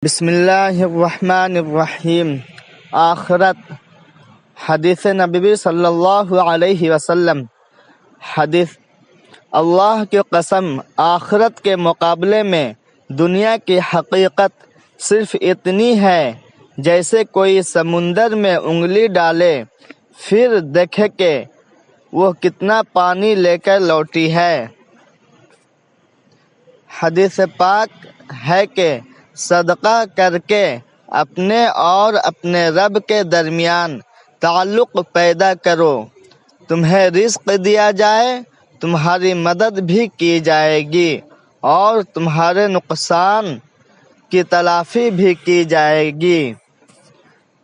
بسم اللہ الرحمن الرحیم۔ آخرت، حدیث نبوی صلی اللہ علیہ وسلم۔ حدیث: اللہ کی قسم، آخرت کے مقابلے میں دنیا کی حقیقت صرف اتنی ہے جیسے کوئی سمندر میں انگلی ڈالے پھر دیکھے کہ وہ کتنا پانی لے کر لوٹی ہے۔ حدیث پاک ہے کہ صدقہ کر کے اپنے اور اپنے رب کے درمیان تعلق پیدا کرو، تمہیں رزق دیا جائے، تمہاری مدد بھی کی جائے گی اور تمہارے نقصان کی تلافی بھی کی جائے گی۔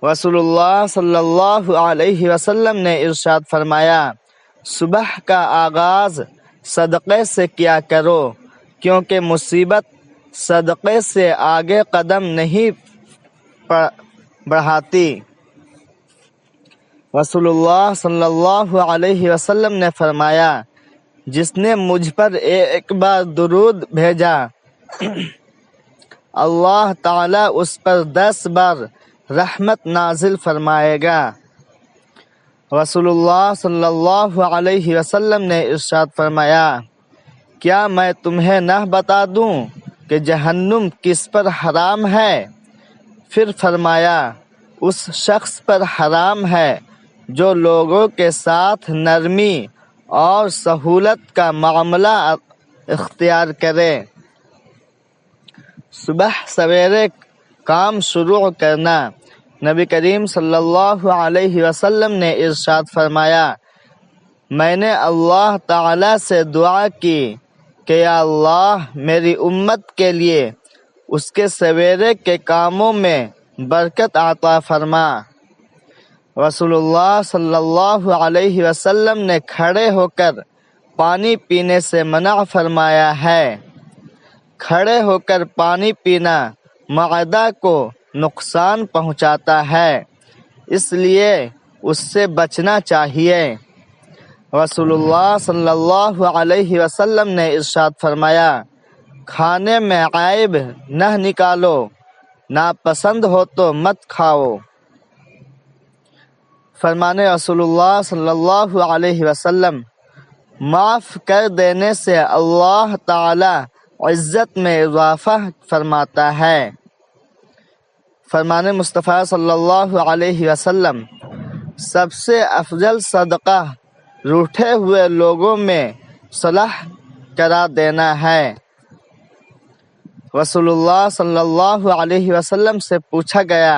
رسول اللہ صلی اللہ علیہ وسلم نے ارشاد فرمایا، صبح کا آغاز صدقے سے کیا کرو، کیونکہ مصیبت صدقے سے آگے قدم نہیں بڑھاتی۔ رسول اللہ صلی اللہ علیہ وسلم نے فرمایا، جس نے مجھ پر ایک بار درود بھیجا اللہ تعالیٰ اس پر 10 بار رحمت نازل فرمائے گا۔ رسول اللہ صلی اللہ علیہ وسلم نے ارشاد فرمایا، کیا میں تمہیں نہ بتا دوں کہ جہنم کس پر حرام ہے؟ پھر فرمایا، اس شخص پر حرام ہے جو لوگوں کے ساتھ نرمی اور سہولت کا معاملہ اختیار کرے۔ صبح سویرے کام شروع کرنا۔ نبی کریم صلی اللہ علیہ وسلم نے ارشاد فرمایا، میں نے اللہ تعالیٰ سے دعا کی کہ یا اللہ میری امت کے لیے اس کے سویرے کے کاموں میں برکت عطا فرما۔ رسول اللہ صلی اللہ علیہ وسلم نے کھڑے ہو کر پانی پینے سے منع فرمایا ہے۔ کھڑے ہو کر پانی پینا معدہ کو نقصان پہنچاتا ہے، اس لیے اس سے بچنا چاہیے۔ رسول اللہ صلی اللہ علیہ وسلم نے ارشاد فرمایا، کھانے میں عیب نہ نکالو، ناپسند ہو تو مت کھاؤ۔ فرمان رسول اللہ صلی اللہ علیہ وسلم، معاف کر دینے سے اللہ تعالی عزت میں اضافہ فرماتا ہے۔ فرمان مصطفیٰ صلی اللہ علیہ وسلم، سب سے افضل صدقہ روٹھے ہوئے لوگوں میں صلح کرا دینا ہے۔ رسول اللہ صلی اللہ علیہ وسلم سے پوچھا گیا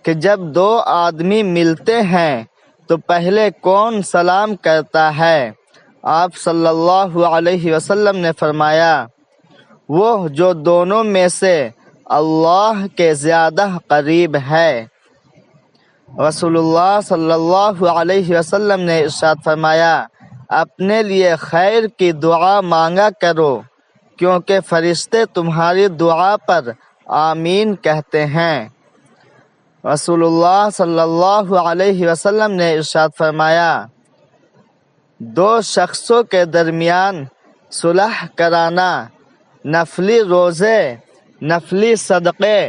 کہ جب 2 آدمی ملتے ہیں تو پہلے کون سلام کرتا ہے؟ آپ صلی اللہ علیہ وسلم نے فرمایا، وہ جو دونوں میں سے اللہ کے زیادہ قریب ہے۔ رسول اللہ صلی اللہ علیہ وسلم نے ارشاد فرمایا، اپنے لیے خیر کی دعا مانگا کرو، کیونکہ فرشتے تمہاری دعا پر آمین کہتے ہیں۔ رسول اللہ صلی اللہ علیہ وسلم نے ارشاد فرمایا، 2 شخصوں کے درمیان صلح کرانا نفلی روزے، نفلی صدقے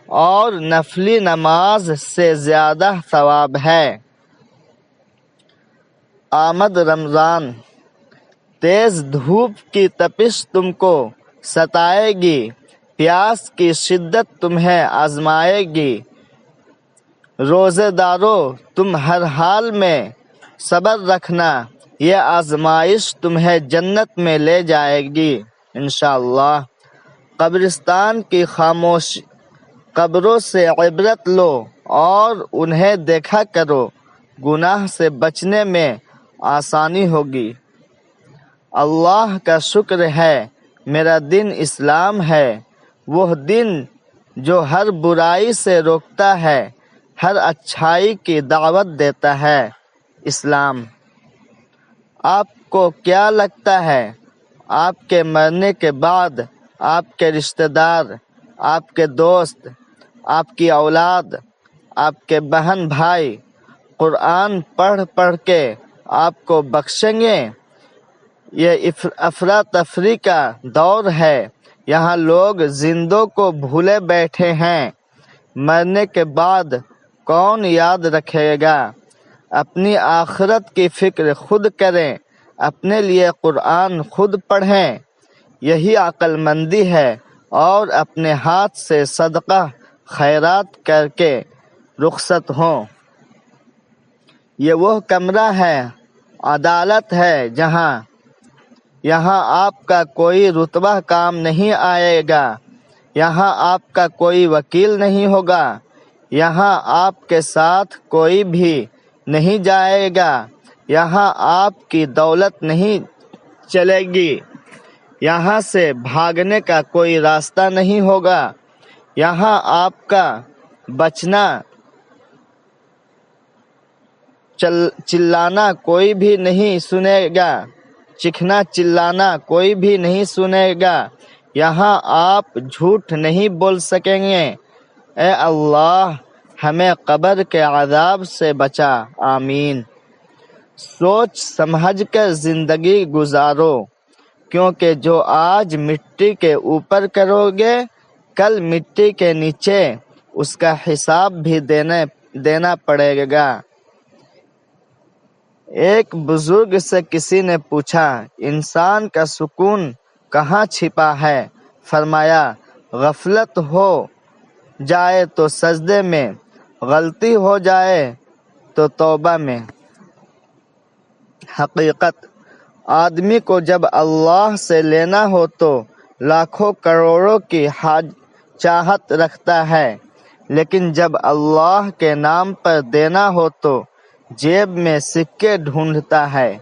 اور نفلی نماز سے زیادہ ثواب ہے۔ آمد رمضان۔ تیز دھوپ کی تپش تم کو ستائے گی، پیاس کی شدت تمہیں آزمائے گی۔ روزے دارو تم ہر حال میں صبر رکھنا، یہ آزمائش تمہیں جنت میں لے جائے گی انشاءاللہ۔ قبرستان کی خاموشی، قبروں سے عبرت لو اور انہیں دیکھا کرو، گناہ سے بچنے میں آسانی ہوگی۔ اللہ کا شکر ہے میرا دین اسلام ہے، وہ دین جو ہر برائی سے روکتا ہے، ہر اچھائی کی دعوت دیتا ہے۔ اسلام۔ آپ کو کیا لگتا ہے آپ کے مرنے کے بعد آپ کے رشتہ دار، آپ کے دوست، آپ کی اولاد، آپ کے بہن بھائی قرآن پڑھ کے آپ کو بخشیں گے؟ یہ افراتفری کا دور ہے، یہاں لوگ زندوں کو بھولے بیٹھے ہیں، مرنے کے بعد کون یاد رکھے گا؟ اپنی آخرت کی فکر خود کریں، اپنے لیے قرآن خود پڑھیں، یہی عقل مندی ہے، اور اپنے ہاتھ سے صدقہ خیرات کر کے رخصت ہوں۔ یہ وہ کمرہ ہے، عدالت ہے، یہاں آپ کا کوئی رتبہ کام نہیں آئے گا، یہاں آپ کا کوئی وکیل نہیں ہوگا، یہاں آپ کے ساتھ کوئی بھی نہیں جائے گا، یہاں آپ کی دولت نہیں چلے گی، یہاں سے بھاگنے کا کوئی راستہ نہیں ہوگا، یہاں آپ کا بچنا چلانا کوئی بھی نہیں سنے گا، چیخنا چلانا کوئی بھی نہیں سنے گا، یہاں آپ جھوٹ نہیں بول سکیں گے۔ اے اللہ ہمیں قبر کے عذاب سے بچا، آمین۔ سوچ سمجھ کر زندگی گزارو، کیونکہ جو آج مٹی کے اوپر کرو گے کل مٹی کے نیچے اس کا حساب بھی دینا پڑے گا۔ ایک بزرگ سے کسی نے پوچھا، انسان کا سکون کہاں چھپا ہے؟ فرمایا، غفلت ہو جائے تو سجدے میں، غلطی ہو جائے تو توبہ میں۔ حقیقت، آدمی کو جب اللہ سے لینا ہو تو لاکھوں کروڑوں کی چاہت رکھتا ہے، لیکن جب اللہ کے نام پر دینا ہو تو جیب میں سکے ڈھونڈتا ہے۔